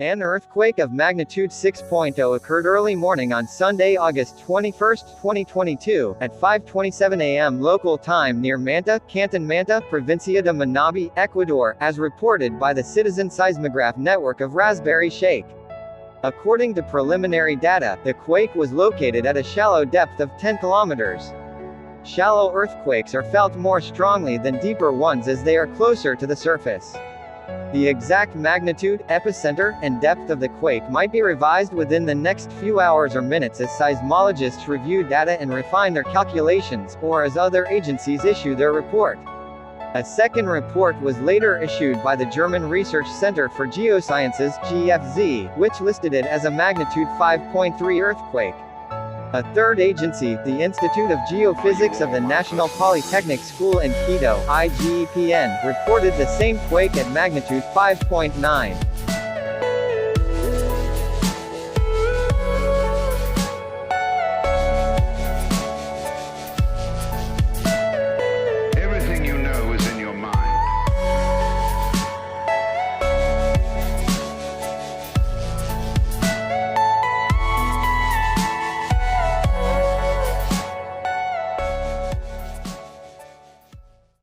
An earthquake of magnitude 6.0 occurred early morning on Sunday, August 21, 2022, at 5:27 a.m. local time near Manta, Cantón Manta, Provincia de Manabi, Ecuador, as reported by the citizen-seismograph network of RaspberryShake. According to preliminary data, the quake was located at a shallow depth of 10 kilometers. Shallow earthquakes are felt more strongly than deeper ones as they are closer to the surface. The exact magnitude, epicenter, and depth of the quake might be revised within the next few hours or minutes as seismologists review data and refine their calculations, or as other agencies issue their report. A second report was later issued by the German Research Center for Geosciences (GFZ), which listed it as a magnitude 5.3 earthquake. A third agency, the Institute of Geophysics of the National Polytechnic School in Quito (IGEPN), reported the same quake at magnitude 5.9.